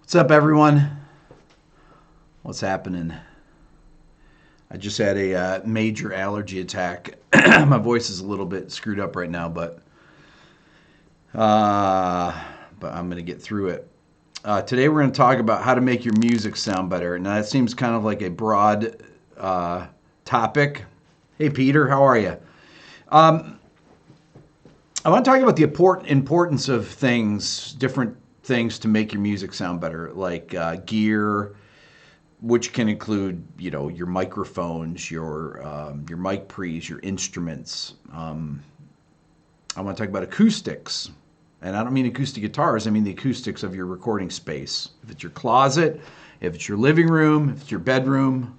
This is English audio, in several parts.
What's up, everyone? What's happening? I just had a major allergy attack. My voice is a little bit screwed up right now, but I'm going to get through it. Today we're going to talk about how to make your music sound better. Now, that seems kind of like a broad topic. Hey, Peter, how are you? I want to talk about the importance of things, different things to make your music sound better, like gear, which can include, your microphones, your mic pre's, your instruments. I want to talk about acoustics, and I don't mean acoustic guitars. I mean the acoustics of your recording space. If it's your closet, if it's your living room, if it's your bedroom.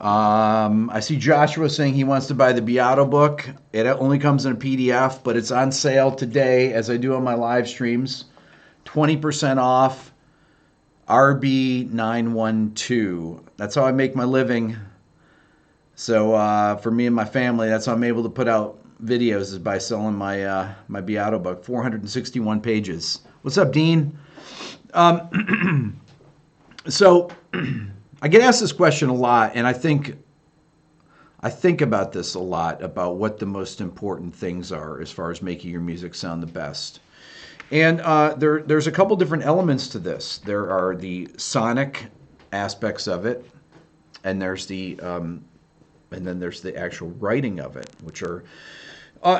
I see Joshua saying he wants to buy the Beato book. It only comes in a PDF, but it's on sale today, as I do on my live streams. 20% off, RB912. That's how I make my living. So for me and my family, that's how I'm able to put out videos, is by selling my my Beato book, 461 pages. What's up, Dean? So I get asked this question a lot, and I think about this a lot, about what the most important things are as far as making your music sound the best. And there's a couple different elements to this. There are the sonic aspects of it, and there's and then there's the actual writing of it, which are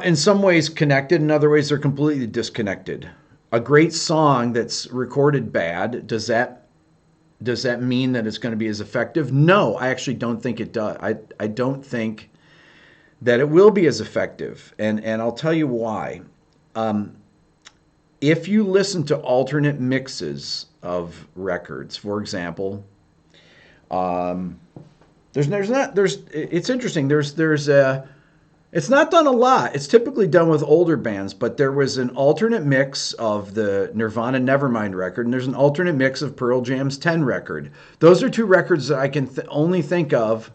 in some ways connected, in other ways they're completely disconnected. A great song that's recorded bad, does that mean that it's going to be as effective? No, I actually don't think it does. I don't think that it will be as effective, and I'll tell you why. If you listen to alternate mixes of records, for example, it's interesting. It's not done a lot. It's typically done with older bands, but there was an alternate mix of the Nirvana Nevermind record, and there's an alternate mix of Pearl Jam's 10 record. Those are two records that I can only think of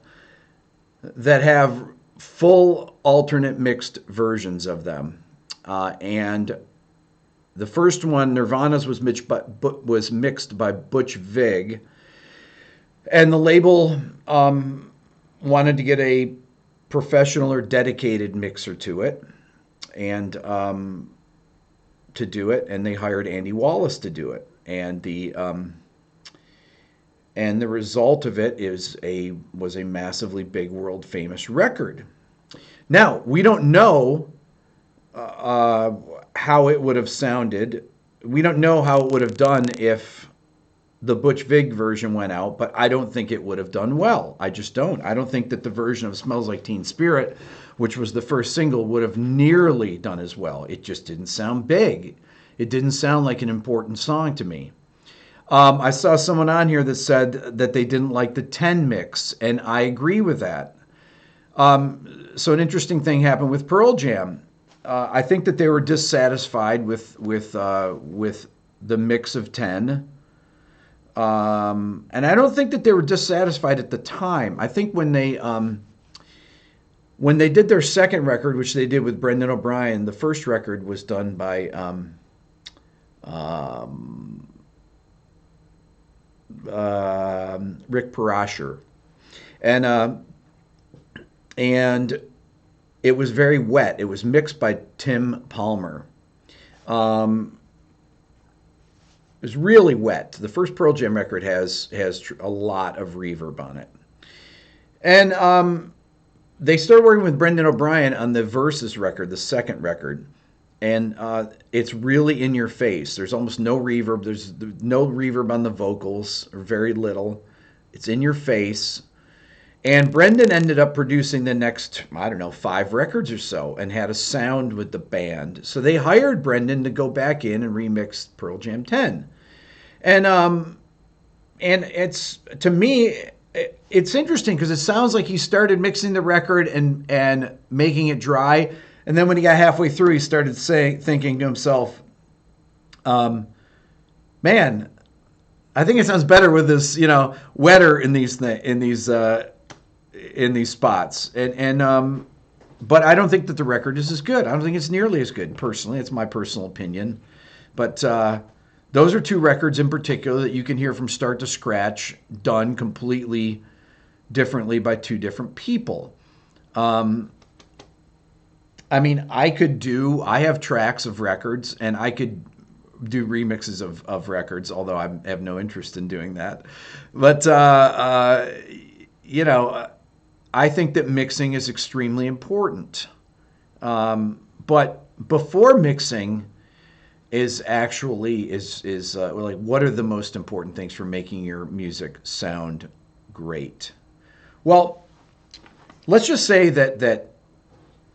that have full alternate mixed versions of them, and the first one, Nirvana's, was mixed by Butch Vig, and the label wanted to get a professional or dedicated mixer to it, and to do it, and they hired Andy Wallace to do it, and the result of it was a massively big, world famous record. Now, we don't know how it would have sounded. We don't know how it would have done if the Butch Vig version went out, but I don't think it would have done well. I just don't. I don't think that the version of Smells Like Teen Spirit, which was the first single, would have nearly done as well. It just didn't sound big. It didn't sound like an important song to me. I saw someone on here that said that they didn't like the 10 mix, and I agree with that. So an interesting thing happened with Pearl Jam. I think that they were dissatisfied with the mix of 10, and I don't think that they were dissatisfied at the time. I think when they did their second record, which they did with Brendan O'Brien, the first record was done by Rick Parasher, and it was very wet. It was mixed by Tim Palmer. It was really wet. The first Pearl Jam record has a lot of reverb on it. And they started working with Brendan O'Brien on the Versus record, the second record. And it's really in your face. There's almost no reverb. There's no reverb on the vocals, or very little. It's in your face. And Brendan ended up producing the next, 5 records or so, and had a sound with the band. So they hired Brendan to go back in and remix Pearl Jam 10. And it's, to me, it's interesting because it sounds like he started mixing the record and making it dry. And then when he got halfway through, he started thinking to himself, man, I think it sounds better with this, wetter in these spots, but I don't think that the record is as good. I don't think it's nearly as good, personally. It's my personal opinion, but Those are two records in particular that you can hear from start to scratch, done completely differently by two different people. I mean, I have tracks of records, and I could do remixes of records, although I have no interest in doing that. But, I think that mixing is extremely important. But before mixing is actually, like, what are the most important things for making your music sound great? Well, let's just say that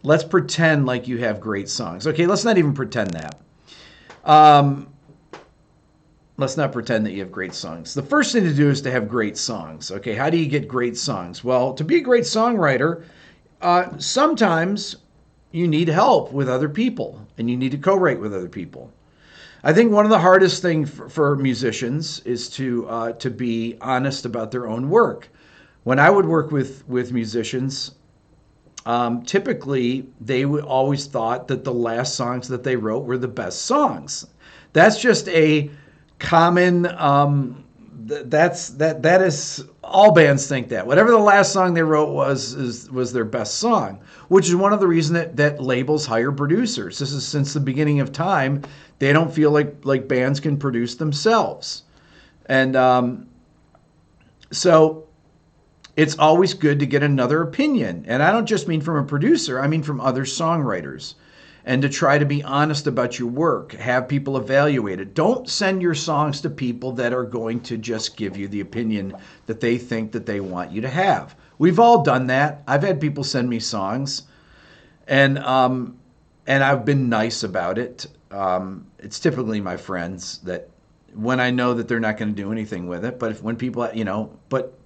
let's pretend like you have great songs. Okay, let's not even pretend that. Let's not pretend that you have great songs. The first thing to do is to have great songs. Okay, how do you get great songs? Well, to be a great songwriter, sometimes you need help with other people, and you need to co-write with other people. I think one of the hardest things for musicians is to be honest about their own work. When I would work with musicians, typically they would always thought that the last songs that they wrote were the best songs. That's just a common, that is, all bands think that. Whatever the last song they wrote was their best song, which is one of the reasons that labels hire producers. This is since the beginning of time. They don't feel like bands can produce themselves. And so it's always good to get another opinion. And I don't just mean from a producer, I mean from other songwriters. And to try to be honest about your work, have people evaluate it. Don't send your songs to people that are going to just give you the opinion that they think that they want you to have. We've all done that. I've had people send me songs, and I've been nice about it. It's typically my friends that, when I know that they're not going to do anything with it, but when people, but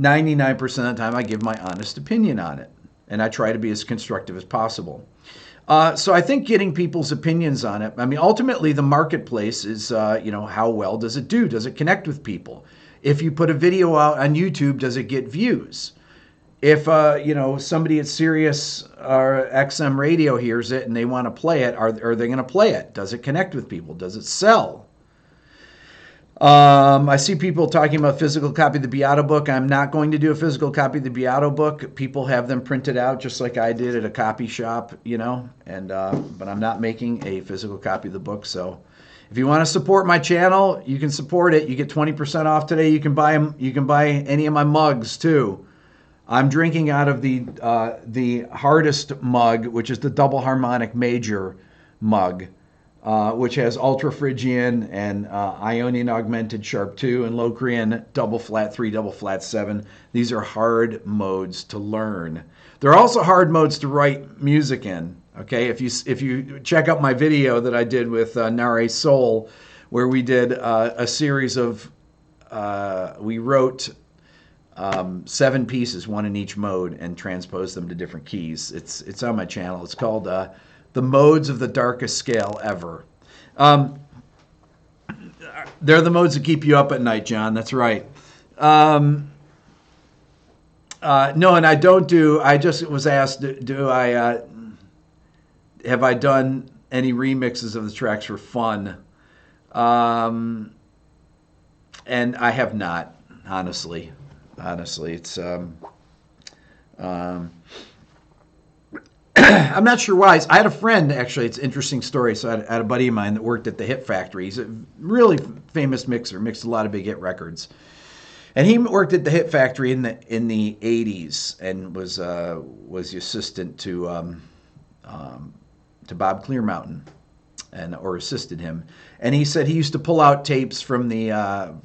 99% of the time I give my honest opinion on it, and I try to be as constructive as possible. So I think getting people's opinions on it, I mean, ultimately the marketplace is, how well does it do? Does it connect with people? If you put a video out on YouTube, does it get views? If, somebody at Sirius or XM radio hears it and they want to play it, are they going to play it? Does it connect with people? Does it sell? I see people talking about physical copy of the Beato book. I'm not going to do a physical copy of the Beato book. People have them printed out just like I did at a copy shop, but I'm not making a physical copy of the book. So if you want to support my channel, you can support it. You get 20% off today. You can buy them. You can buy any of my mugs too. I'm drinking out of the hardest mug, which is the double harmonic major mug. Which has Ultra Phrygian and Ionian Augmented Sharp 2 and Locrian Double Flat 3, Double Flat 7. These are hard modes to learn. They're also hard modes to write music in. Okay, if you check out my video that I did with Nare Soul, where we did a series of, we wrote 7 pieces, one in each mode, and transposed them to different keys. It's on my channel. It's called The Modes of the Darkest Scale Ever. They're the modes that keep you up at night, John. That's right. No, and I don't do, I just was asked, have I done any remixes of the tracks for fun? And I have not, honestly. It's, I'm not sure why. I had a friend, actually, it's an interesting story. So I had a buddy of mine that worked at the Hit Factory. He's a really famous mixer, mixed a lot of big hit records. And he worked at the Hit Factory in the 80s and was the assistant to Bob Clearmountain, or assisted him. And he said he used to pull out tapes from the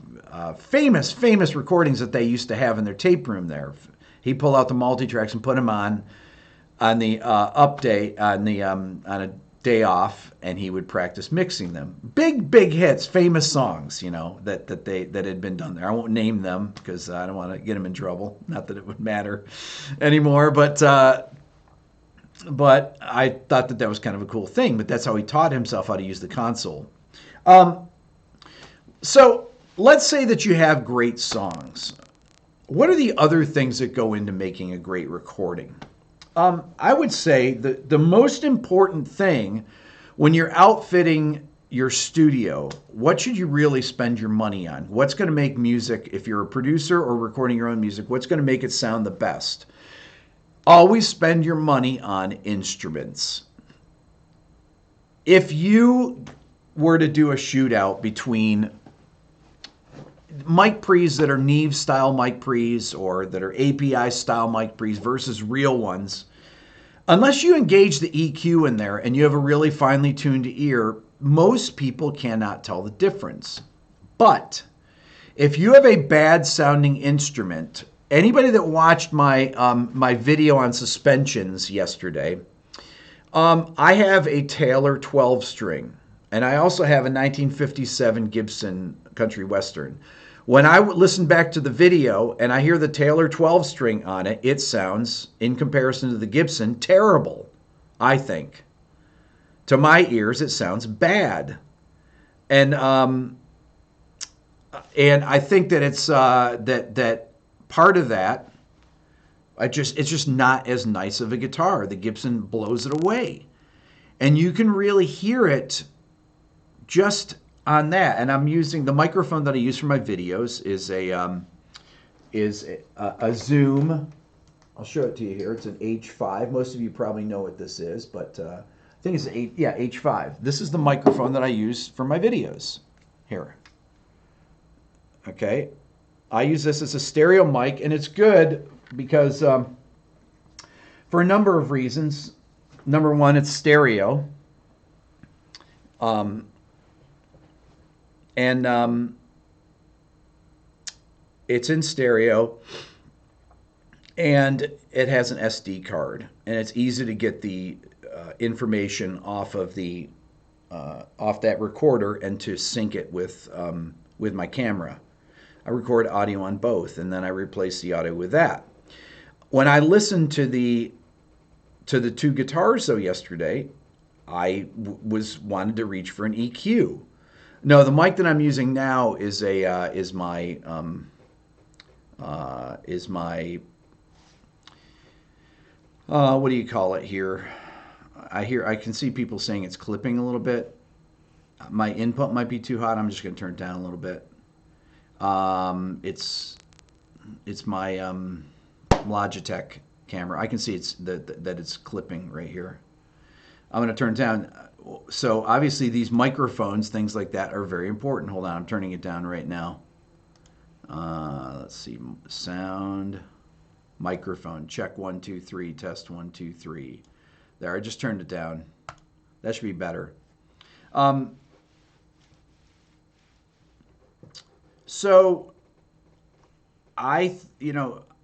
famous recordings that they used to have in their tape room there. He'd pull out the multi-tracks and put them on the update on a day off, and he would practice mixing them. Big hits, famous songs, that had been done there. I won't name them because I don't want to get him in trouble. Not that it would matter anymore, but I thought that was kind of a cool thing. But that's how he taught himself how to use the console. So let's say that you have great songs. What are the other things that go into making a great recording? I would say the most important thing when you're outfitting your studio, what should you really spend your money on? What's going to make music, if you're a producer or recording your own music, what's going to make it sound the best? Always spend your money on instruments. If you were to do a shootout between mic pre's that are Neve style mic pre's or that are API style mic pre's versus real ones, unless you engage the EQ in there and you have a really finely tuned ear, most people cannot tell the difference. But if you have a bad sounding instrument, anybody that watched my my video on suspensions yesterday, I have a Taylor 12 string, and I also have a 1957 Gibson Country Western. When I listen back to the video and I hear the Taylor 12 string on it, it sounds, in comparison to the Gibson, terrible, I think. To my ears, it sounds bad. And I think that it's that part of that, it's just not as nice of a guitar. The Gibson blows it away. And you can really hear it just on that. And I'm using the microphone that I use for my videos is a Zoom. I'll show it to you here. It's an H5. Most of you probably know what this is, but I think it's H5. This is the microphone that I use for my videos. Here. Okay. I use this as a stereo mic, and it's good because for a number of reasons. Number one, it's stereo. It's in stereo, and it has an SD card, and it's easy to get the information off of the off that recorder and to sync it with my camera. I record audio on both, and then I replace the audio with that. When I listened to the two guitars though yesterday, I wanted to reach for an EQ. No, the mic that I'm using now is my what do you call it here? I can see people saying it's clipping a little bit. My input might be too hot. I'm just going to turn it down a little bit. It's my Logitech camera. I can see that it's clipping right here. I'm going to turn it down. So obviously these microphones, things like that, are very important. Hold on, I'm turning it down right now. Let's see, sound, microphone, check 1 2 3, test 1 2 3. There, I just turned it down. That should be better. So I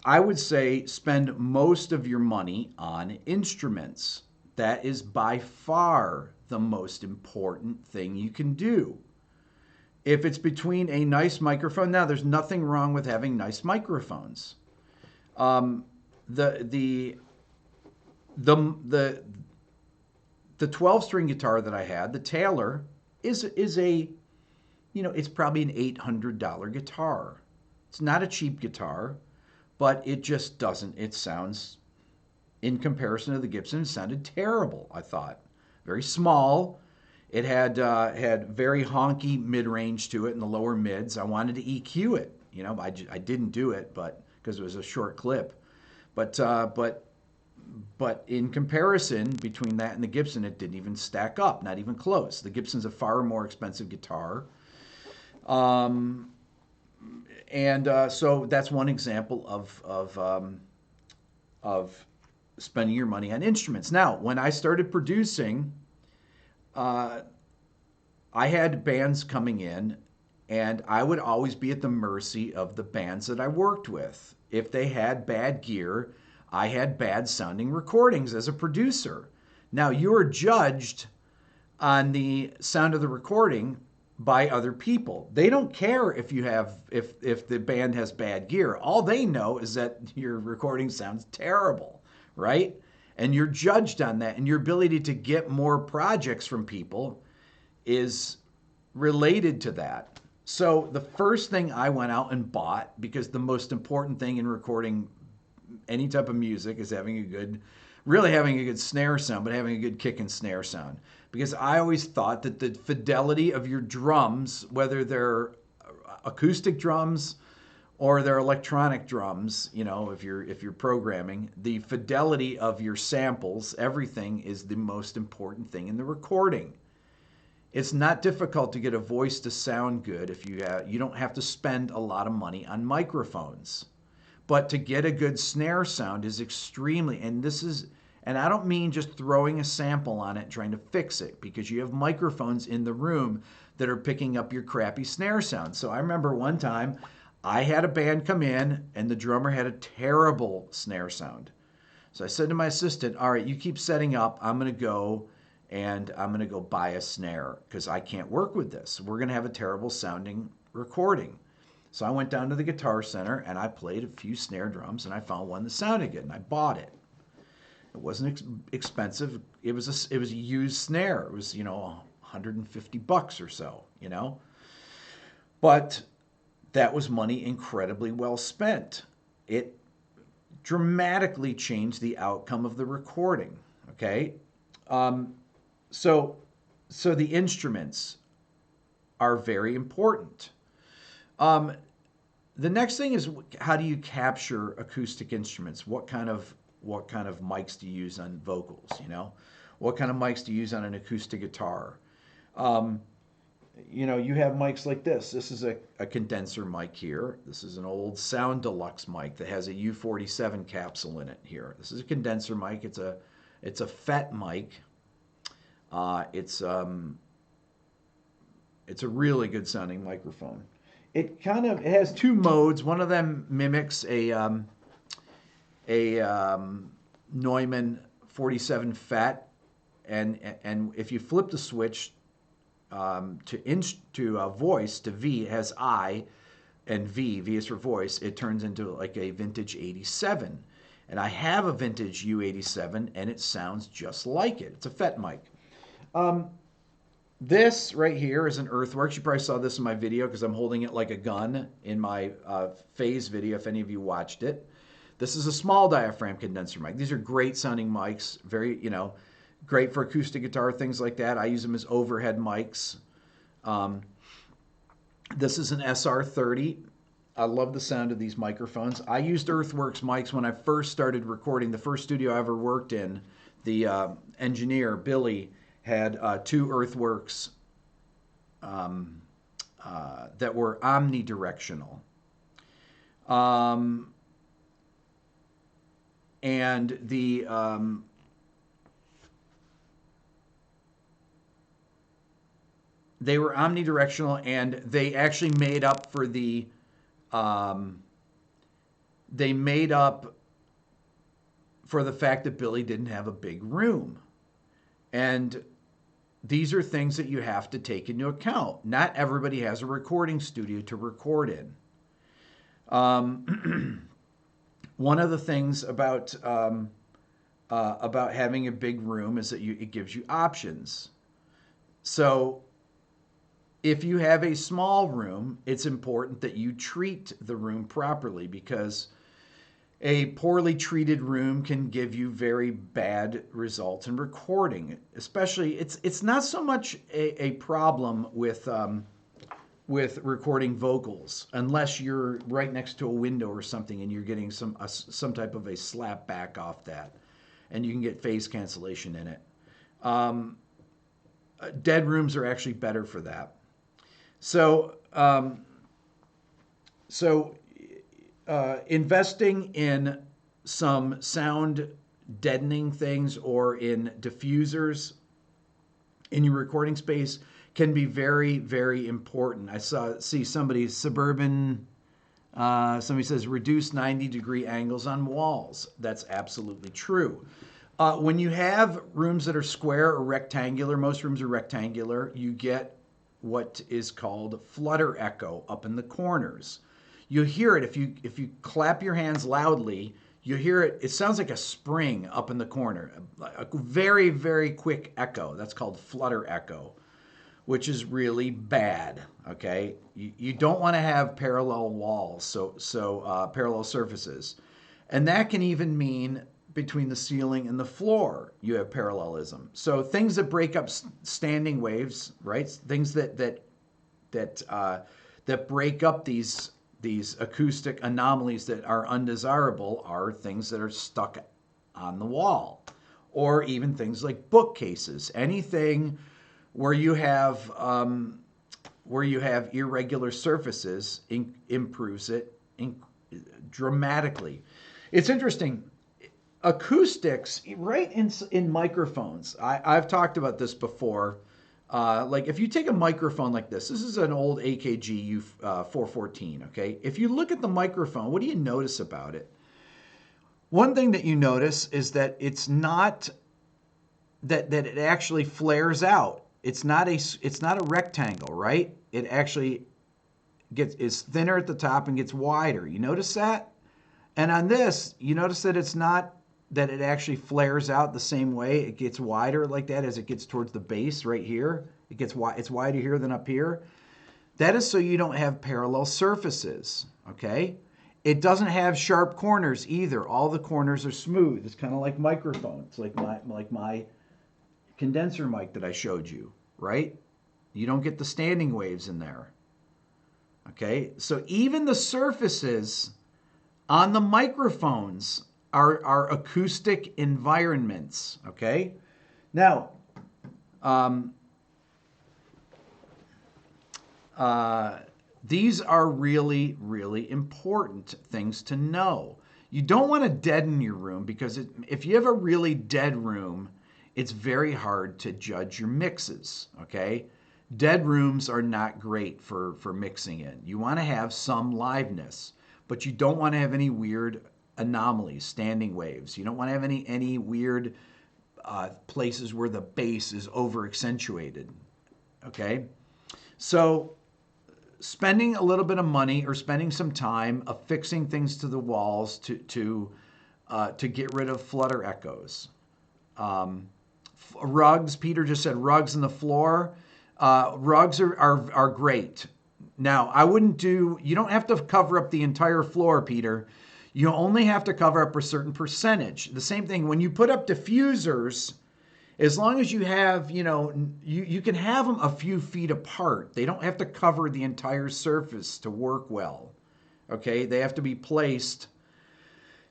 would say spend most of your money on instruments. That is by far the most important thing you can do. If it's between a nice microphone, now there's nothing wrong with having nice microphones. The 12-string guitar that I had, the Taylor, is a, it's probably an $800 guitar. It's not a cheap guitar, but it just doesn't. It sounds, in comparison to the Gibson, it sounded terrible, I thought. Very small. It had very honky mid-range to it in the lower mids. I wanted to EQ it. I didn't do it, but because it was a short clip. But in comparison between that and the Gibson, it didn't even stack up, not even close. The Gibson's a far more expensive guitar. So that's one example of spending your money on instruments. Now, when I started producing, I had bands coming in, and I would always be at the mercy of the bands that I worked with. If they had bad gear, I had bad sounding recordings as a producer. Now, you're judged on the sound of the recording by other people. They don't care if the band has bad gear. All they know is that your recording sounds terrible, right? And you're judged on that, and your ability to get more projects from people is related to that. So the first thing I went out and bought, because the most important thing in recording any type of music is having a good snare sound, but having a good kick and snare sound. Because I always thought that the fidelity of your drums, whether they're acoustic drums or they're electronic drums, if you're programming, the fidelity of your samples, everything is the most important thing in the recording. It's not difficult to get a voice to sound good if you don't have to spend a lot of money on microphones. But to get a good snare sound is extremely, and I don't mean just throwing a sample on it and trying to fix it, because you have microphones in the room that are picking up your crappy snare sound. So I remember one time I had a band come in and the drummer had a terrible snare sound. So I said to my assistant, all right, you keep setting up. I'm going to go buy a snare because I can't work with this. We're going to have a terrible sounding recording. So I went down to the Guitar Center and I played a few snare drums and I found one that sounded good and I bought it. It wasn't expensive. It was a used snare. It was, $150 or so, But that was money incredibly well spent. It dramatically changed the outcome of the recording, okay? So the instruments are very important. The next thing is, how do you capture acoustic instruments? What kind of mics do you use on vocals? What kind of mics do you use on an acoustic guitar? You have mics like this. This is a condenser mic here. This is an old Sound Deluxe mic that has a U47 capsule in it here. This is a condenser mic. It's a FET mic. It's a really good sounding microphone. It has two modes. One of them mimics a Neumann 47 FET, and if you flip the switch to voice to V, it has I, and V is for voice. It turns into like a vintage 87, and I have a vintage U87, and it sounds just like it. It's a FET mic. This right here is an Earthworks. You probably saw this in my video because I'm holding it like a gun in my phase video, if any of you watched it. This is a small diaphragm condenser mic. These are great sounding mics, very, great for acoustic guitar, things like that. I use them as overhead mics. This is an SR30. I love the sound of these microphones. I used Earthworks mics when I first started recording. The first studio I ever worked in, the engineer, Billy, had two Earthworks that were omnidirectional. And they were omnidirectional, and they actually made up for the fact that Billy didn't have a big room. And these are things that you have to take into account. Not everybody has a recording studio to record in. One of the things about having a big room is that it gives you options. So if you have a small room, it's important that you treat the room properly, because a poorly treated room can give you very bad results in recording. Especially, it's not so much a problem with recording vocals, unless you're right next to a window or something and you're getting some type of a slap back off that, and you can get phase cancellation in it. Dead rooms are actually better for that. So investing in some sound deadening things or in diffusers in your recording space can be very, very important. I see somebody says reduce 90-degree angles on walls. That's absolutely true. When you have rooms that are square or rectangular, most rooms are rectangular, you get what is called flutter echo up in the corners. You hear it if you clap your hands loudly. You hear it. It sounds like a spring up in the corner. A very, very quick echo. That's called flutter echo, which is really bad. Okay, you don't want to have parallel walls, so parallel surfaces. And that can even mean between the ceiling and the floor, you have parallelism. So things that break up standing waves, right? Things that break up these acoustic anomalies that are undesirable are things that are stuck on the wall, or even things like bookcases. Anything where you have irregular surfaces improves it dramatically. It's interesting. Acoustics, right in microphones. I've talked about this before. Like if you take a microphone like this is an old AKG U414, okay? If you look at the microphone, what do you notice about it? One thing that you notice is that it's not, that it actually flares out. It's not a rectangle, right? It actually is thinner at the top and gets wider. You notice that? And on this, you notice that it's not, that it actually flares out the same way. It gets wider like that as it gets towards the base right here. It's wider here than up here. That is so you don't have parallel surfaces, okay? It doesn't have sharp corners either. All the corners are smooth. It's kind of like microphones, like my condenser mic that I showed you, right? You don't get the standing waves in there, okay? So even the surfaces on the microphones are acoustic environments, okay? Now, these are really, really important things to know. You don't want to deaden your room, because if you have a really dead room, it's very hard to judge your mixes, okay? Dead rooms are not great for mixing in. You want to have some liveness, but you don't want to have any weird anomalies, standing waves. You don't want to have any weird places where the bass is over accentuated, okay? So spending a little bit of money or spending some time affixing things to the walls to get rid of flutter echoes. Rugs, Peter just said rugs on the floor. Rugs are great. Now, you don't have to cover up the entire floor, Peter. You only have to cover up a certain percentage. The same thing, when you put up diffusers, as long as you have, you can have them a few feet apart. They don't have to cover the entire surface to work well, okay? They have to be placed,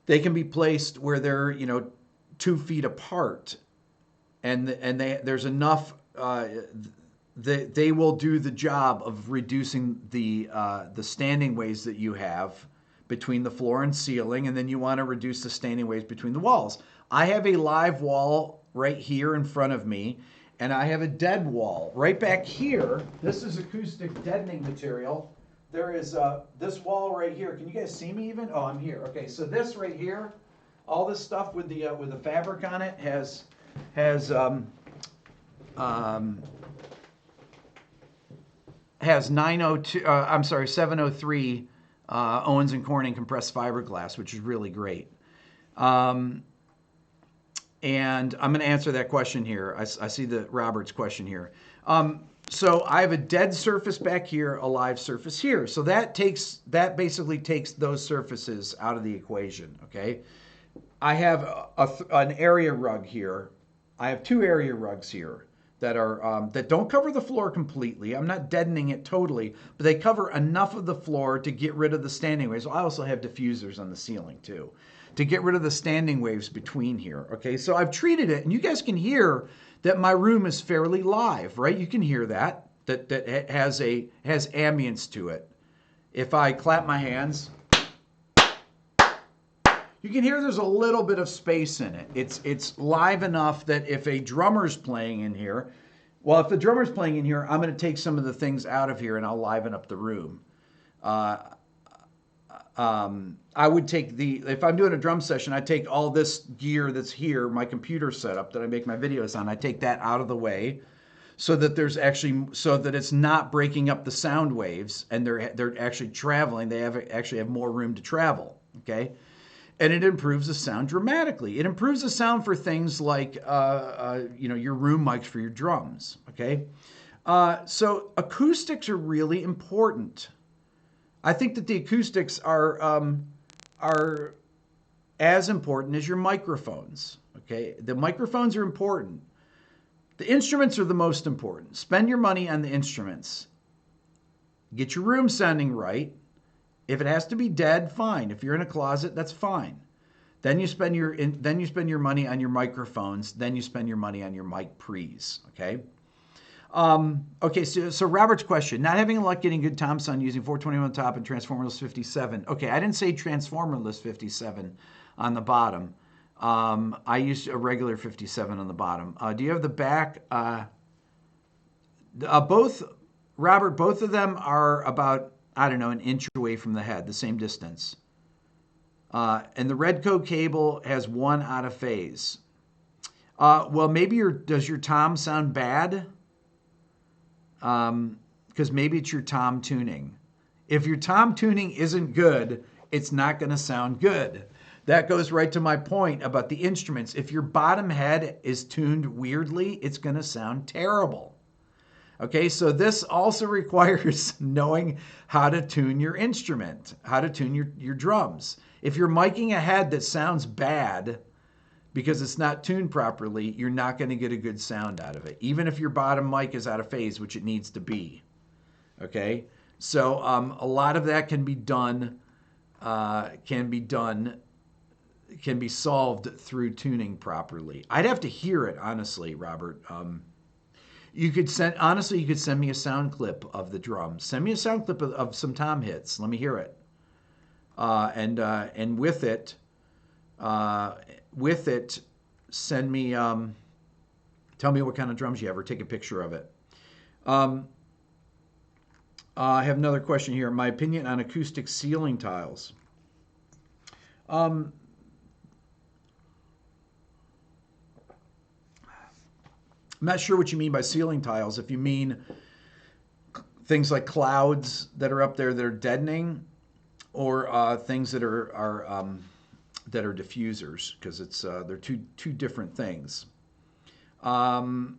they can be placed where they're, 2 feet apart. And there's enough, they will do the job of reducing the standing waves that you have between the floor and ceiling, and then you want to reduce the standing waves between the walls. I have a live wall right here in front of me, and I have a dead wall right back here. This is acoustic deadening material. There is this wall right here. Can you guys see me even? Oh, I'm here. Okay, so this right here, all this stuff with the fabric on it has 703 Owens and Corning compressed fiberglass, which is really great. And I'm going to answer that question here. I see the Robert's question here. So I have a dead surface back here, a live surface here. So that basically takes those surfaces out of the equation, okay? I have an area rug here. I have 2 area rugs here that are that don't cover the floor completely. I'm not deadening it totally, but they cover enough of the floor to get rid of the standing waves. I also have diffusers on the ceiling too, to get rid of the standing waves between here. Okay, so I've treated it, and you guys can hear that my room is fairly live, right? You can hear that has ambience to it. If I clap my hands, you can hear there's a little bit of space in it. It's live enough that if a drummer's playing in here, well, if the drummer's playing in here, I'm going to take some of the things out of here and I'll liven up the room. I would take if I'm doing a drum session, I take all this gear that's here, my computer setup that I make my videos on, I take that out of the way so that it's not breaking up the sound waves, and they're actually traveling. They actually have more room to travel, okay? And it improves the sound dramatically. It improves the sound for things like, your room mics for your drums, okay? So acoustics are really important. I think that the acoustics are as important as your microphones. Okay, the microphones are important. The instruments are the most important. Spend your money on the instruments. Get your room sounding right. If it has to be dead, fine. If you're in a closet, that's fine. Then you spend your money on your microphones. Then you spend your money on your mic pre's. Okay. Okay. So Robert's question: not having luck getting good tom sound using 421 top and transformerless 57. Okay, I didn't say transformerless 57 on the bottom. I used a regular 57 on the bottom. Do you have the back? Robert, both of them are about, I don't know, an inch away from the head, the same distance. And the Redco cable has one out of phase. Well, maybe does your tom sound bad? Because maybe it's your tom tuning. If your tom tuning isn't good, it's not going to sound good. That goes right to my point about the instruments. If your bottom head is tuned weirdly, it's going to sound terrible. Okay, so this also requires knowing how to tune your instrument, how to tune your drums. If you're miking a head that sounds bad because it's not tuned properly, you're not going to get a good sound out of it, even if your bottom mic is out of phase, which it needs to be. Okay, so a lot of that can be solved through tuning properly. I'd have to hear it, honestly, Robert. You could send me a sound clip of the drums. Send me a sound clip of some tom hits. Let me hear it. And with it, send me. Tell me what kind of drums you have, or take a picture of it. I have another question here. My opinion on acoustic ceiling tiles. I'm not sure what you mean by ceiling tiles. If you mean things like clouds that are up there that are deadening, or things that are diffusers, because they're two different things. The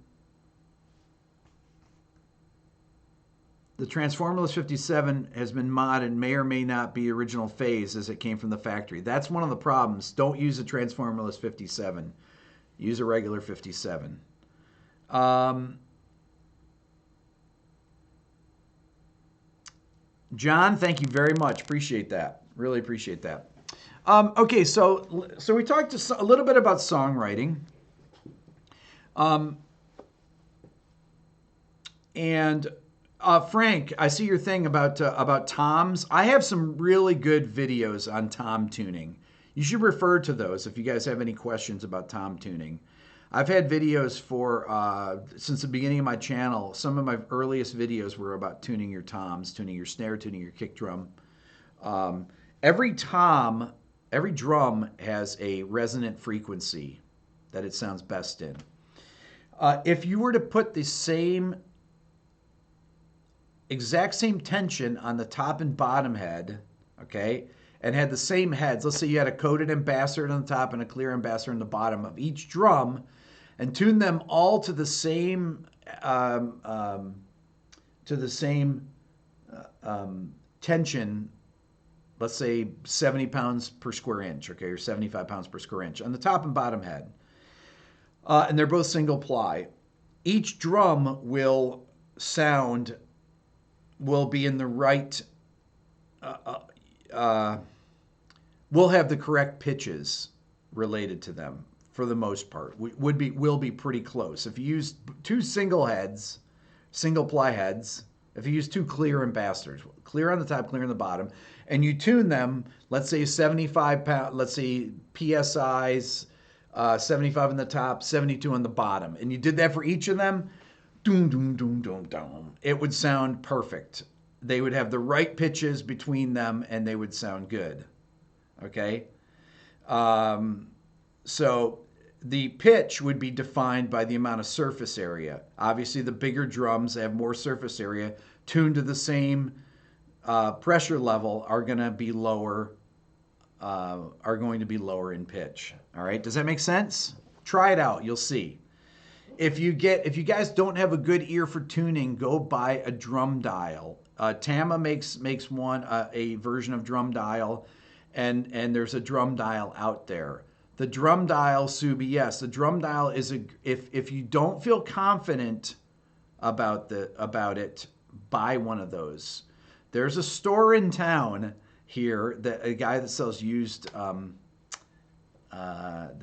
Transformerless 57 has been modded, may or may not be original phase as it came from the factory. That's one of the problems. Don't use a Transformerless 57. Use a regular 57. John, thank you very much. Appreciate that. Really appreciate that. Okay, so we talked a little bit about songwriting. Frank, I see your thing about toms. I have some really good videos on tom tuning. You should refer to those if you guys have any questions about tom tuning. I've had videos since the beginning of my channel. Some of my earliest videos were about tuning your toms, tuning your snare, tuning your kick drum. Every drum has a resonant frequency that it sounds best in. If you were to put the exact same tension on the top and bottom head, okay, and had the same heads, let's say you had a coated ambassador on the top and a clear ambassador on the bottom of each drum, and tune them all to the same tension, let's say 70 pounds per square inch, okay, or 75 pounds per square inch on the top and bottom head, and they're both single ply. Each drum will be in the right, will have the correct pitches related to them for the most part. Will be pretty close. If you use two single ply heads, if you use two clear ambassadors, clear on the top, clear on the bottom, and you tune them, let's say 75 pound, let's say PSIs, 75 on the top, 72 on the bottom, and you did that for each of them, doom, doom, doom, doom, doom, it would sound perfect. They would have the right pitches between them, and they would sound good. Okay? So the pitch would be defined by the amount of surface area. Obviously, the bigger drums that have more surface area, tuned to the same pressure level, are going to be lower. Are going to be lower in pitch. All right? Does that make sense? Try it out. You'll see. If you guys don't have a good ear for tuning, go buy a drum dial. Tama makes one, a version of drum dial, and there's a drum dial out there. The drum dial, Subi, yes, the drum dial is if you don't feel confident about it, buy one of those. There's a store in town here that a guy that sells used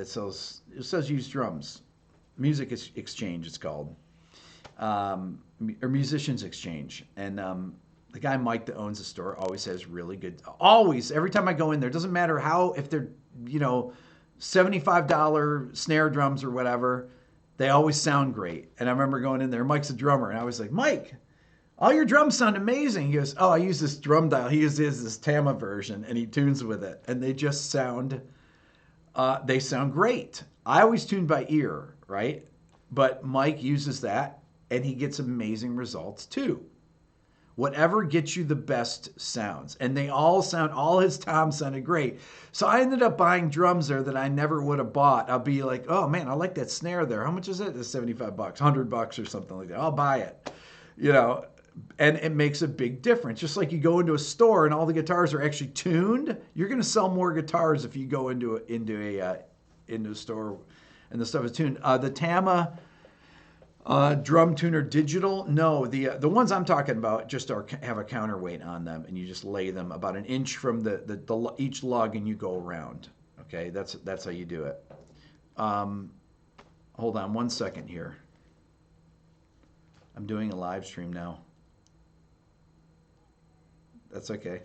sells used drums. Music Exchange, it's called, or Musicians Exchange, and the guy Mike that owns the store always has really good. Always, every time I go in there, doesn't matter if they're $75 snare drums or whatever, they always sound great. And I remember going in there. Mike's a drummer, and I was like, Mike, all your drums sound amazing. He goes, oh, I use this drum dial. He uses this Tama version, and he tunes with it, and they just sound. They sound great. I always tune by ear, right? But Mike uses that, and he gets amazing results too. Whatever gets you the best sounds. And they all his toms sounded great. So I ended up buying drums there that I never would have bought. I'll be like, oh man, I like that snare there. How much is it? It's $75, $100 or something like that. I'll buy it. And it makes a big difference. Just like you go into a store and all the guitars are actually tuned, you're going to sell more guitars if you go into a store and the stuff is tuned. The Tama drum tuner digital, no, the ones I'm talking about just have a counterweight on them, and you just lay them about an inch from each lug, and you go around. Okay, that's how you do it. Hold on 1 second here. I'm doing a live stream now. That's okay.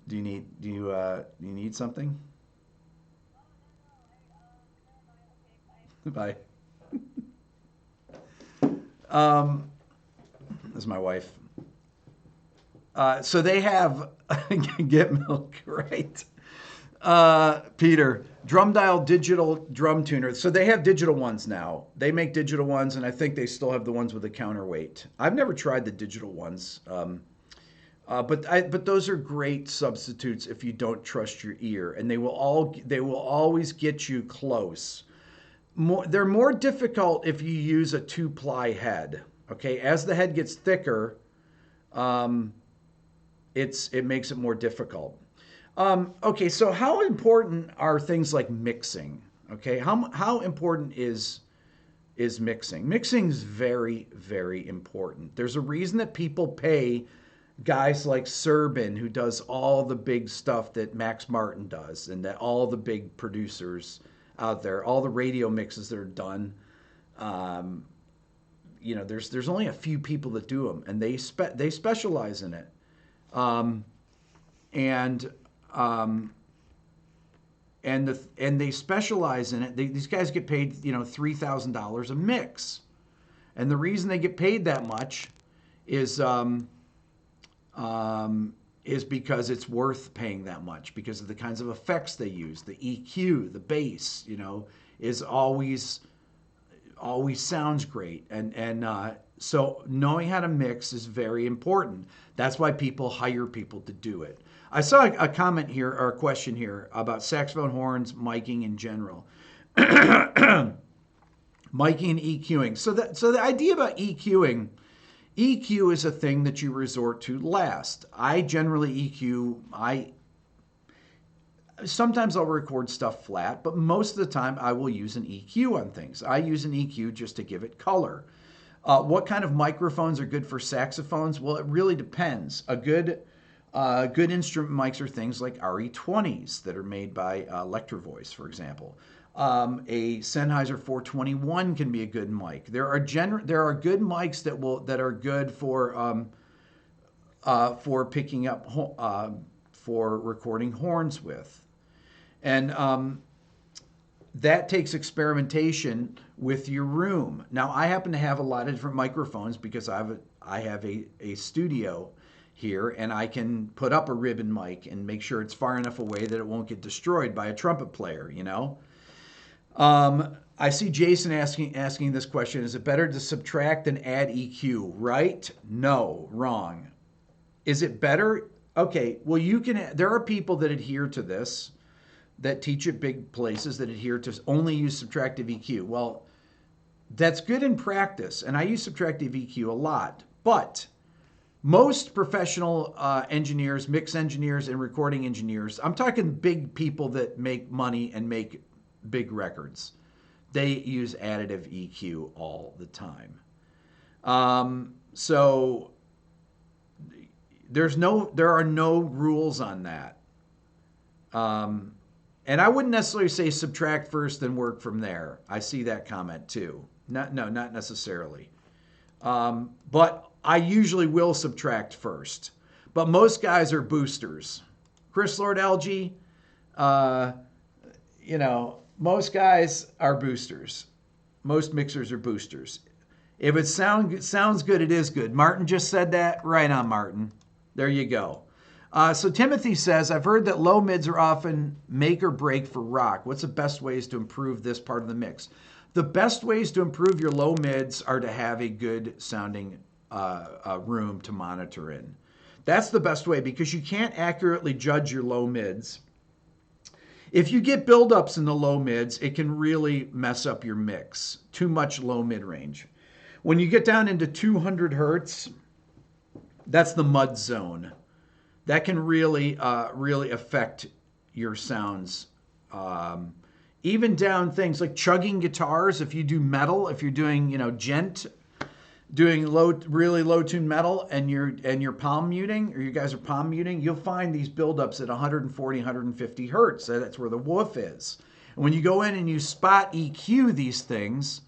Do you need something? Bye. This is my wife. So they have get milk, right? Peter, drum dial digital drum tuner. So they have digital ones now. They make digital ones, and I think they still have the ones with a counterweight. I've never tried the digital ones, but those are great substitutes if you don't trust your ear, and they will always get you close. They're more difficult if you use a 2-ply head. Okay, as the head gets thicker, it makes it more difficult. Okay, so how important are things like mixing? Okay, how important is mixing? Mixing is very, very important. There's a reason that people pay guys like Serban, who does all the big stuff that Max Martin does, and that all the big producers out there, all the radio mixes that are done. There's only a few people that do them, and they specialize in it. And they specialize in it. These guys get paid, $3,000 a mix, and the reason they get paid that much is because it's worth paying that much, because of the kinds of effects they use. The EQ, the bass, is always sounds great, and so knowing how to mix is very important. That's why people hire people to do it. I saw a comment here, or a question here, about saxophone horns, miking in general. Miking and EQing. So the idea about EQing is a thing that you resort to last. I generally EQ. Sometimes I'll record stuff flat, but most of the time I will use an EQ on things. I use an EQ just to give it color. What kind of microphones are good for saxophones? Well, it really depends. Good instrument mics are things like RE20s that are made by Electro Voice, for example. A Sennheiser 421 can be a good mic. There are good mics that are good for picking up for recording horns with, and that takes experimentation with your room. Now, I happen to have a lot of different microphones because I have a studio here, and I can put up a ribbon mic and make sure it's far enough away that it won't get destroyed by a trumpet player, I see Jason asking this question: is it better to subtract than add EQ? Right? No, wrong. Is it better? Okay, well, there are people that adhere to this, that teach at big places, that adhere to only use subtractive EQ. Well, that's good in practice, and I use subtractive EQ a lot, but most professional engineers, mix engineers, and recording engineers, I'm talking big people that make money and make big records, they use additive EQ all the time. So there are no rules on that. And I wouldn't necessarily say subtract first and work from there. I see that comment too. Not necessarily. But I usually will subtract first. But most guys are boosters. Chris Lord LG, most guys are boosters. Most mixers are boosters. If it sounds good, it is good. Martin just said that. Right on, Martin. There you go. So Timothy says, I've heard that low mids are often make or break for rock. What's the best ways to improve this part of the mix? The best ways to improve your low mids are to have a good sounding room to monitor in. That's the best way, because you can't accurately judge your low mids. If you get buildups in the low mids, it can really mess up your mix. Too much low mid range. When you get down into 200 hertz, that's the mud zone. That can really affect your sounds. Even down things like chugging guitars. If you do metal, if you're doing gent, doing really low tune metal, and you're palm muting, or you guys are palm muting, you'll find these buildups at 140, 150 hertz. That's where the woof is. And when you go in and you spot EQ these things,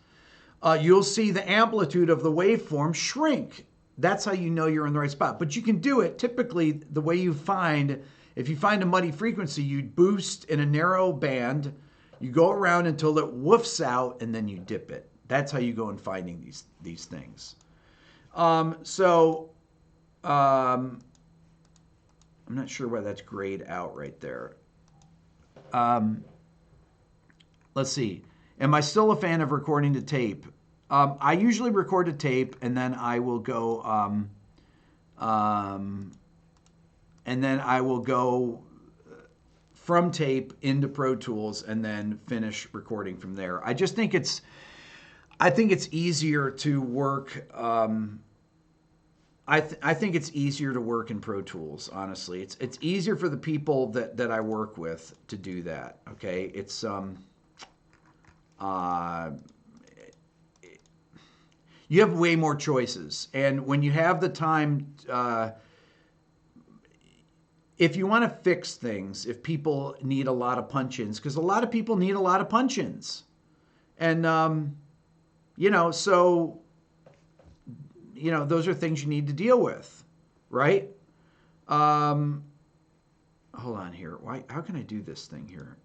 you'll see the amplitude of the waveform shrink. That's how you know you're in the right spot. But you can do it typically the way if you find a muddy frequency, you boost in a narrow band, you go around until it woofs out, and then you dip it. That's how you go in finding these things. I'm not sure why that's grayed out right there. Let's see. Am I still a fan of recording to tape? I usually record to tape, and then I will go from tape into Pro Tools and then finish recording from there. I just think it's easier to work. I think it's easier to work in Pro Tools. Honestly, it's easier for the people that I work with to do that. Okay, it's you have way more choices, and when you have the time, if you want to fix things, if people need a lot of punch-ins, because a lot of people need a lot of punch-ins, and those are things you need to deal with, right? Hold on here. How can I do this thing here?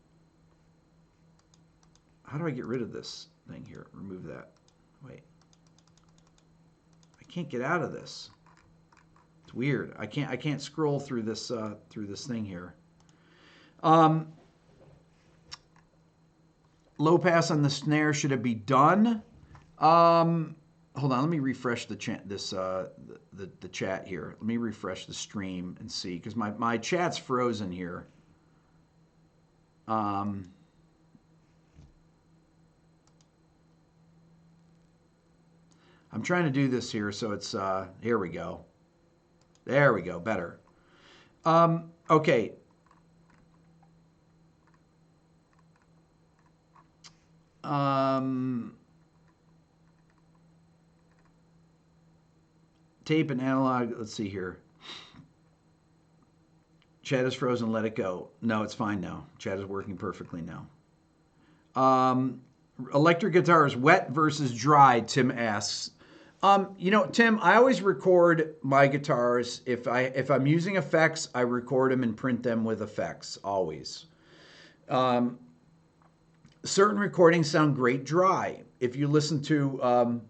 How do I get rid of this thing here? Remove that. Wait. I can't get out of this. It's weird. I can't scroll through this thing here. Low pass on the snare, should it be done? Hold on, let me refresh the chat here. Let me refresh the stream and see, because my chat's frozen here. I'm trying to do this here, so it's here we go. There we go, better. Okay. Tape and analog, let's see here. Chat is frozen, let it go. No, it's fine now. Chat is working perfectly now. Electric guitar is wet versus dry, Tim asks. Tim, I always record my guitars. If I'm using effects, I record them and print them with effects, always. Certain recordings sound great dry. If you listen to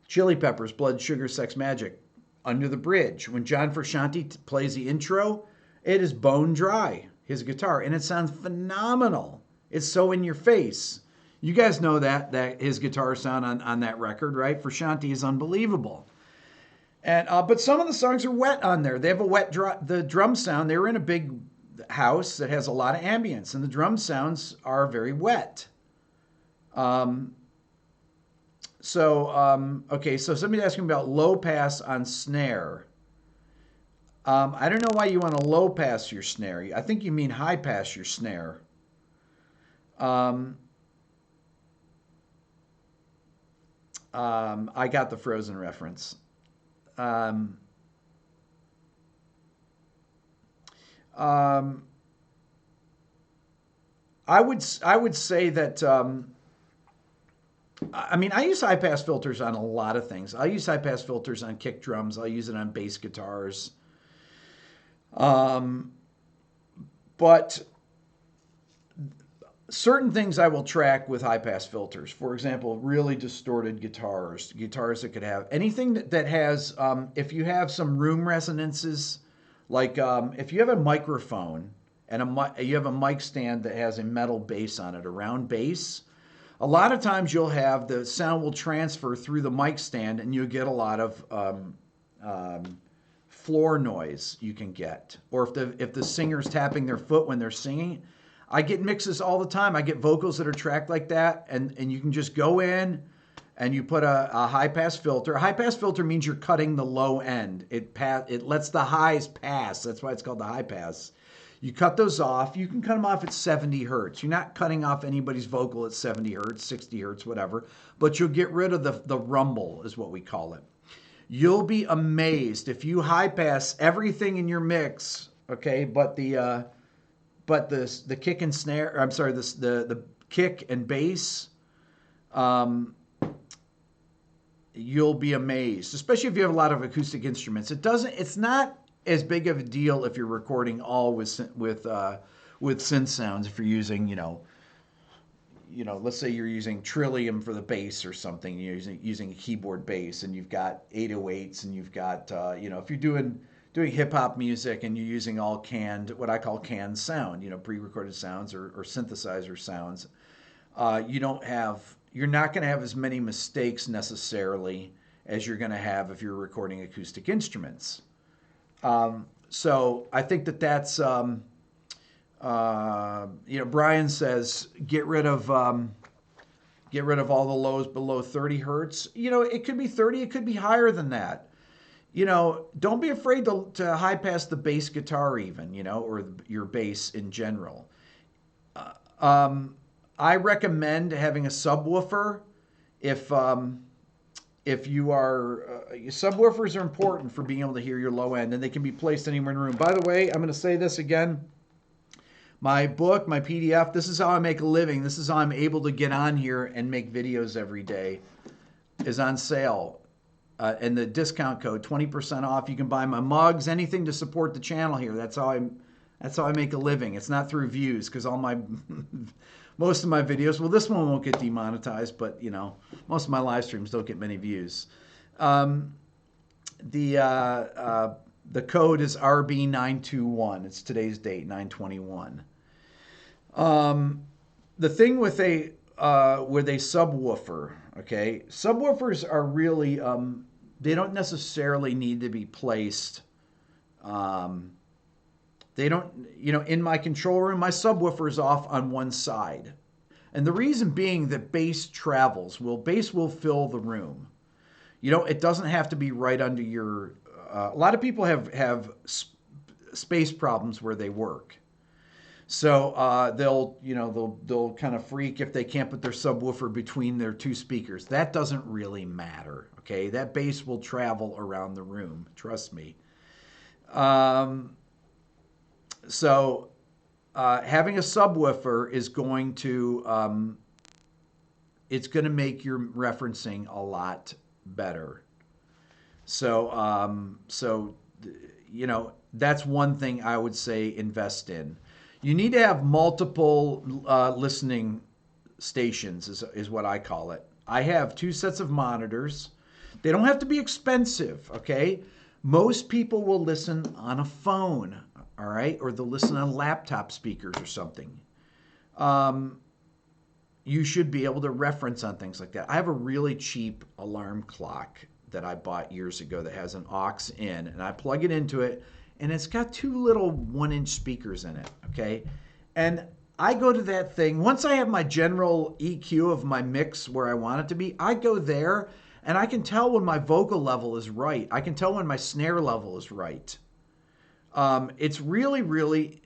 Chili Peppers, Blood, Sugar, Sex, Magic, Under the Bridge, when John Frusciante plays the intro, it is bone dry, his guitar, and it sounds phenomenal. It's so in your face. You guys know that his guitar sound on that record, right? Frusciante is unbelievable. And but some of the songs are wet on there. They have a wet the drum sound. They were in a big house that has a lot of ambience, and the drum sounds are very wet. Okay, so somebody asking about low pass on snare. I don't know why you want to low pass your snare. I think you mean high pass your snare. I got the Frozen reference. Um, um, I would say that I mean, I use high pass filters on a lot of things. I use high pass filters on kick drums. I'll use it on bass guitars. Um, but certain things I will track with high pass filters. For example, really distorted guitars that could have anything that has, if you have some room resonances, like if you have a microphone and you have a mic stand that has a metal base on it, a round base. A lot of times you'll have the sound will transfer through the mic stand and you'll get a lot of floor noise you can get. Or if the singer's tapping their foot when they're singing, I get mixes all the time. I get vocals that are tracked like that, and you can just go in and you put a high pass filter. A high pass filter means you're cutting the low end. It lets the highs pass. That's why it's called the high pass. You cut those off. You can cut them off at 70 hertz. You're not cutting off anybody's vocal at 70 hertz, 60 hertz, whatever, but you'll get rid of the rumble is what we call it. You'll be amazed if you high pass everything in your mix, okay, but the kick and snare, I'm sorry, the kick and bass, you'll be amazed, especially if you have a lot of acoustic instruments. It's not as big of a deal if you're recording all with synth sounds. If you're using, let's say you're using Trillium for the bass or something, you're using a keyboard bass, and you've got 808s, and you've got, if you're doing hip hop music and you're using all what I call canned sound, pre-recorded sounds or synthesizer sounds, you're not going to have as many mistakes necessarily as you're going to have if you're recording acoustic instruments. So I think that's, Brian says, get rid of all the lows below 30 hertz. It could be 30, it could be higher than that. Don't be afraid to high pass the bass guitar even, or your bass in general. I recommend having a subwoofer if you are, subwoofers are important for being able to hear your low end, and they can be placed anywhere in the room. By the way, I'm going to say this again. My book, my PDF, this is how I make a living. This is how I'm able to get on here and make videos every day, is on sale. And the discount code, 20% off. You can buy my mugs, anything to support the channel here. That's how I make a living. It's not through views, because most of my videos, well, this one won't get demonetized, but most of my live streams don't get many views. The code is RB921. It's today's date, 9/21. The thing with a subwoofer, okay, subwoofers are really they don't necessarily need to be placed. They don't, in my control room, my subwoofer is off on one side. And the reason being that bass travels. Bass will fill the room. It doesn't have to be right under your, a lot of people have space problems where they work. So they'll kind of freak if they can't put their subwoofer between their two speakers. That doesn't really matter, okay? That bass will travel around the room, trust me. So having a subwoofer is going to, it's going to make your referencing a lot better. So, that's one thing I would say invest in. You need to have multiple listening stations is what I call it. I have 2 sets of monitors. They don't have to be expensive, okay? Most people will listen on a phone, all right? Or they'll listen on laptop speakers or something. You should be able to reference on things like that. I have a really cheap alarm clock that I bought years ago that has an aux in, and I plug it into it, and it's got 2 little 1-inch speakers in it, okay? And I go to that thing. Once I have my general EQ of my mix where I want it to be, I go there, and I can tell when my vocal level is right. I can tell when my snare level is right. It's really, really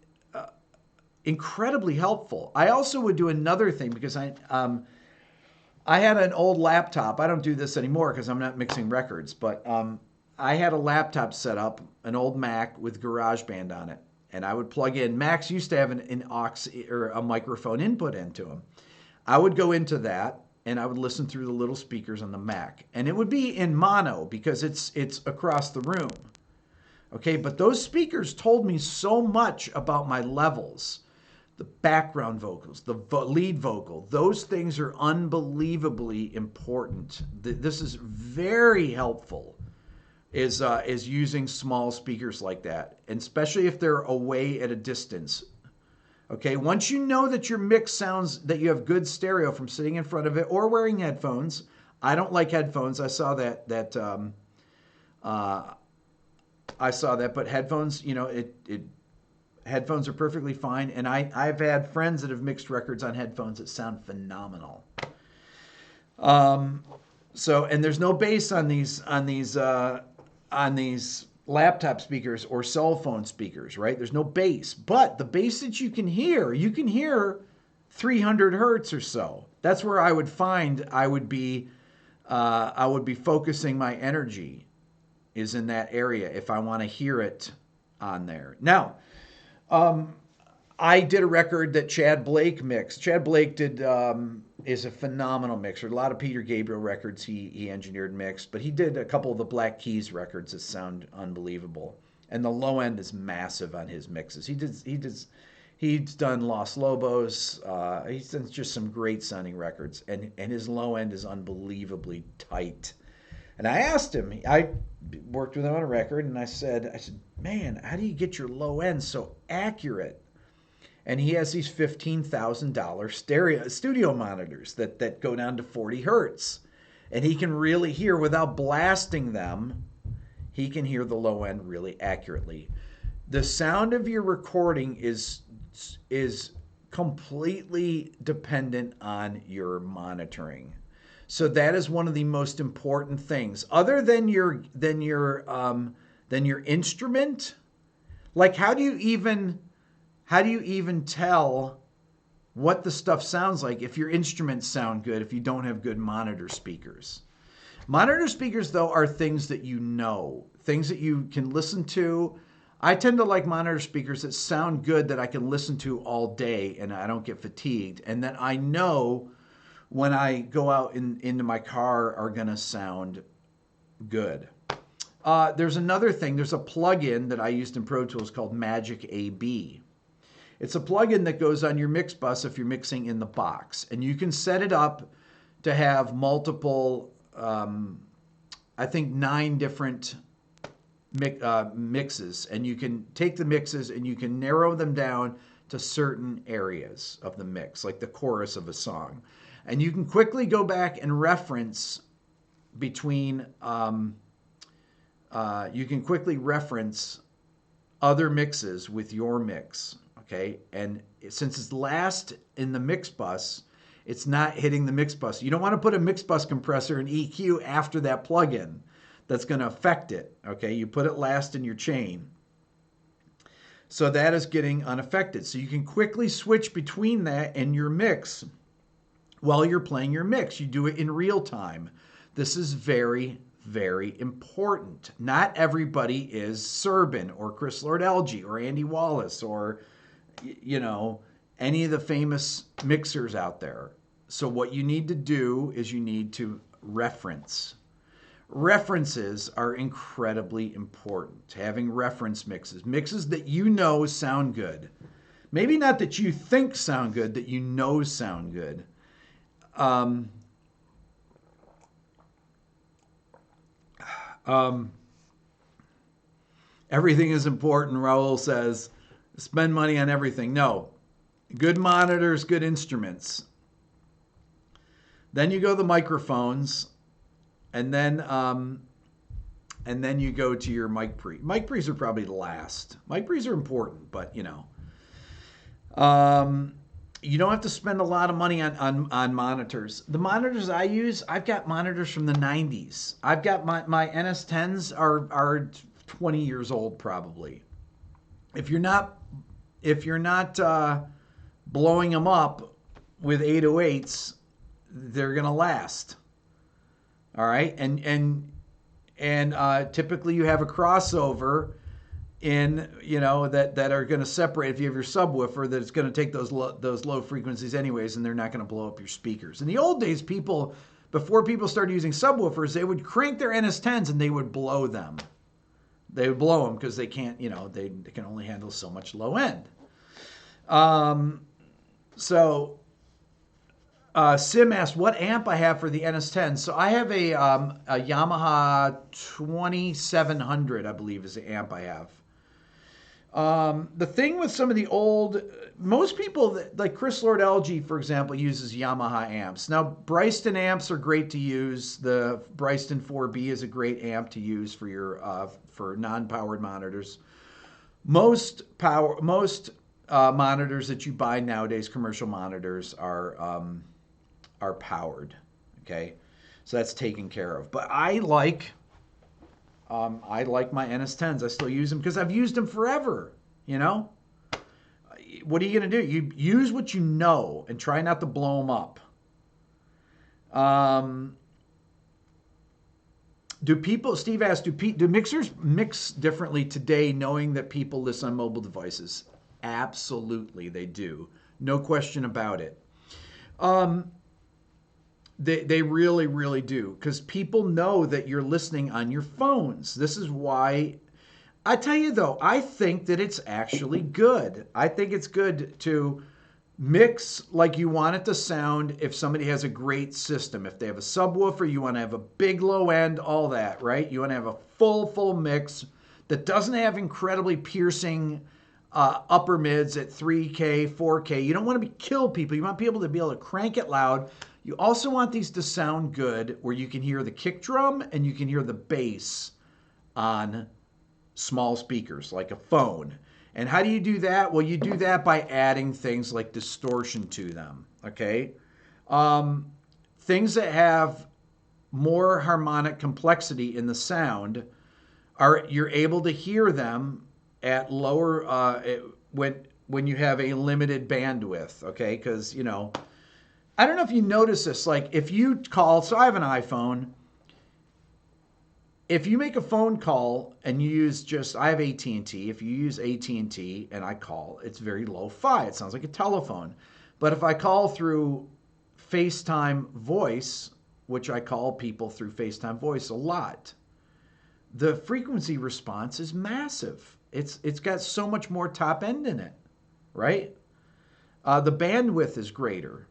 incredibly helpful. I also would do another thing because I had an old laptop. I don't do this anymore because I'm not mixing records, but I had a laptop set up, an old Mac with GarageBand on it, and I would plug in. Macs used to have an aux or a microphone input into them. I would go into that and I would listen through the little speakers on the Mac, and it would be in mono because it's across the room. Okay, but those speakers told me so much about my levels, the background vocals, the lead vocal. Those things are unbelievably important. This is very helpful, is using small speakers like that, and especially if they're away at a distance. Okay, once you know that your mix sounds, that you have good stereo from sitting in front of it or wearing headphones. I don't like headphones. I saw that, but headphones, headphones are perfectly fine. And I've had friends that have mixed records on headphones that sound phenomenal. And there's no bass on these laptop speakers or cell phone speakers, right? There's no bass, but the bass that you can hear 300 hertz or so. That's where I would find I would be focusing my energy, is in that area if I want to hear it on there. Now, I did a record that Chad Blake mixed. Chad Blake is a phenomenal mixer. A lot of Peter Gabriel records he engineered and mixed, but he did a couple of the Black Keys records that sound unbelievable. And the low end is massive on his mixes. He's done Los Lobos. He's done just some great sounding records, and his low end is unbelievably tight. And I asked him, I worked with him on a record, and I said, man, how do you get your low end so accurate? And he has these $15,000 studio monitors that go down to 40 hertz. And he can really hear, without blasting them, he can hear the low end really accurately. The sound of your recording is completely dependent on your monitoring. So that is one of the most important things. Other than your instrument, like how do you even tell what the stuff sounds like if your instruments sound good if you don't have good monitor speakers? Monitor speakers, though, are things that you know, things that you can listen to. I tend to like monitor speakers that sound good, that I can listen to all day and I don't get fatigued, and that I know when I go out into my car are going to sound good. There's another thing. There's a plugin that I used in Pro Tools called Magic AB. It's a plugin that goes on your mix bus if you're mixing in the box. And you can set it up to have multiple, I think 9 different mixes. And you can take the mixes and you can narrow them down to certain areas of the mix, like the chorus of a song. And you can quickly go back and reference between, you can quickly reference other mixes with your mix. Okay, and since it's last in the mix bus, it's not hitting the mix bus. You don't want to put a mix bus compressor and EQ after that plugin. That's going to affect it. Okay, you put it last in your chain. So that is getting unaffected. So you can quickly switch between that and your mix while you're playing your mix. You do it in real time. This is very, very important. Not everybody is Serban or Chris Lord-Alge or Andy Wallace or any of the famous mixers out there. So what you need to do is you need to reference. References are incredibly important. Having reference mixes that you know sound good. Maybe not that you think sound good, that you know sound good. Everything is important, Raul says. Spend money on everything. No. Good monitors, good instruments. Then you go to the microphones, and then you go to your mic pre. Mic pre's are probably the last. Mic pre's are important, but you don't have to spend a lot of money on monitors. The monitors I use, I've got monitors from the 90s. I've got my NS10s are 20 years old probably. if you're not blowing them up with 808s, they're gonna last. All right, and typically you have a crossover in that are going to separate. If you have your subwoofer, that it's going to take those low frequencies anyways, and they're not going to blow up your speakers. In the old days, before people started using subwoofers, they would crank their NS10s and they would blow them. They would blow them because they can't, they can only handle so much low end. Sim asked what amp I have for the NS10. So I have a Yamaha 2700, I believe, is the amp I have. The thing with some of the most people, like Chris Lord LG, for example, uses Yamaha amps. Now, Bryston amps are great to use. The Bryston 4B is a great amp to use for your for non-powered monitors. Most monitors that you buy nowadays, commercial monitors, are powered. Okay, so that's taken care of. But I like my NS10s. I still use them because I've used them forever. What are you going to do? You use what you know and try not to blow them up. Steve asked, do mixers mix differently today knowing that people listen on mobile devices? Absolutely, they do. No question about it. They really, really do, because people know that you're listening on your phones. This is why, I tell you though, I think that it's actually good. I think it's good to mix like you want it to sound if somebody has a great system. If they have a subwoofer, you want to have a big low end, all that, right? You want to have a full mix that doesn't have incredibly piercing upper mids at 3K, 4K. You don't want to kill people. You want people to be able to crank it loud. You also want these to sound good where you can hear the kick drum and you can hear the bass on small speakers like a phone. And how do you do that? Well, you do that by adding things like distortion to them, okay? Things that have more harmonic complexity in the sound you're able to hear them at lower, when you have a limited bandwidth, okay? Because, I don't know if you notice this, like if you call, so I have an iPhone. If you make a phone call and you use I have AT&T. If you use AT&T and I call, it's very lo-fi. It sounds like a telephone. But if I call through FaceTime voice, which I call people through FaceTime voice a lot, the frequency response is massive. It's got so much more top end in it, right? The bandwidth is greater.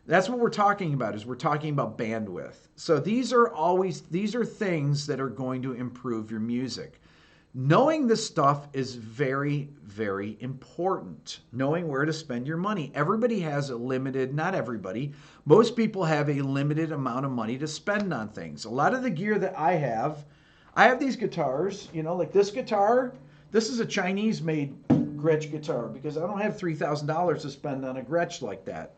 That's what we're talking about, is we're talking about bandwidth. So these are things that are going to improve your music. Knowing this stuff is very, very important. Knowing where to spend your money. Everybody has not everybody, most people have a limited amount of money to spend on things. A lot of the gear that I have these guitars, like this guitar. This is a Chinese-made Gretsch guitar because I don't have $3,000 to spend on a Gretsch like that.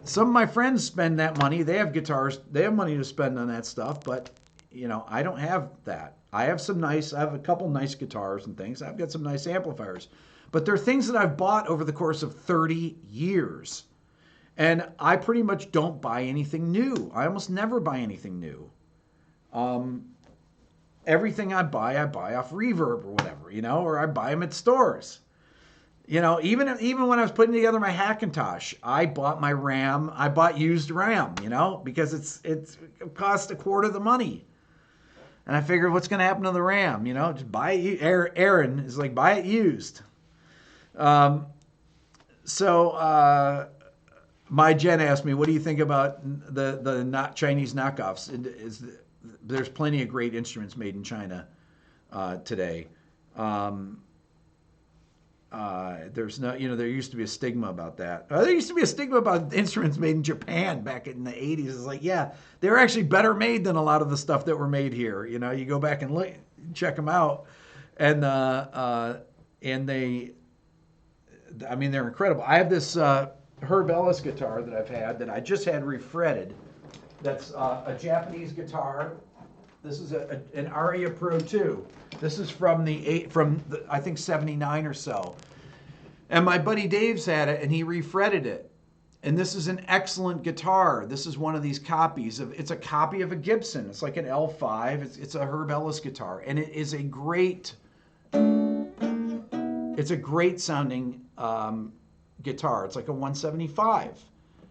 Some of my friends spend that money. They have guitars. They have money to spend on that stuff, but I don't have that. I have a couple nice guitars and things. I've got some nice amplifiers, but they're things that I've bought over the course of 30 years. And I pretty much don't buy anything new. I almost never buy anything new. Everything I buy off Reverb or whatever, or I buy them at stores. Even when I was putting together my Hackintosh, I bought my RAM. I bought used RAM, because it cost a quarter of the money. And I figured, what's going to happen to the RAM? Just buy it. Aaron is like, buy it used. My Jen asked me, what do you think about the not Chinese knockoffs? There's plenty of great instruments made in China today. There's no, there used to be a stigma about that. There used to be a stigma about instruments made in Japan back in the 80s. It's like, yeah, they were actually better made than a lot of the stuff that were made here. You go back and look, check them out, and they're incredible. I have this Herb Ellis guitar that I've had that I just had refretted. That's a Japanese guitar This is an Aria Pro 2. This is from I think 79 or so. And my buddy Dave's had it, and he refretted it. And this is an excellent guitar. This is one of these copies of. It's a copy of a Gibson. It's like an L5. It's a Herb Ellis guitar, and it is a great. It's a great sounding guitar. It's like a 175.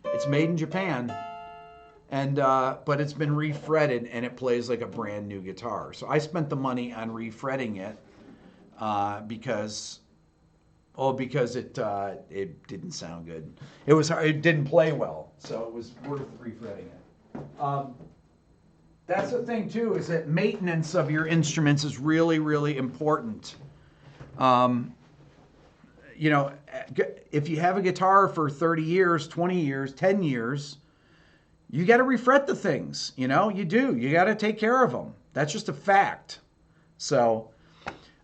It's made in Japan. And but it's been refretted, and it plays like a brand new guitar. So I spent the money on refretting it because it didn't sound good. It didn't play well, so it was worth refretting it. That's the thing too, is that maintenance of your instruments is really, really important. You know, if you have a guitar for 30 years, 20 years, 10 years. You got to refret the things, you know, you do. You got to take care of them. That's just a fact. So,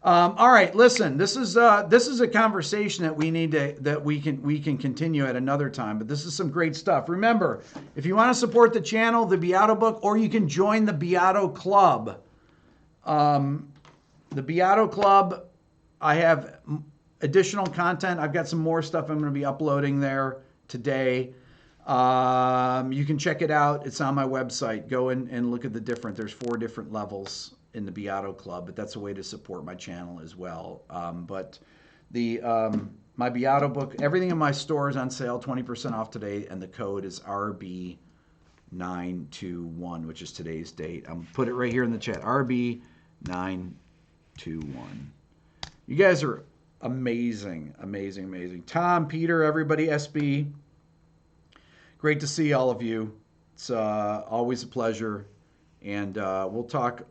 all right, listen, this is a conversation that we can continue at another time, but this is some great stuff. Remember, if you want to support the channel, the Beato book, or you can join the Beato Club. The Beato Club, I have additional content. I've got some more stuff I'm going to be uploading there today. You can check it out. It's on my website. Go and look at the there's 4 different levels in the Beato Club, but that's a way to support my channel as well. But my Beato book, everything in my store is on sale, 20% off today, and the code is RB921, which is today's date. I'm put it right here in the chat, RB921. You guys are amazing, amazing, amazing. Tom, Peter, everybody, SB. Great to see all of you. It's always a pleasure, and we'll talk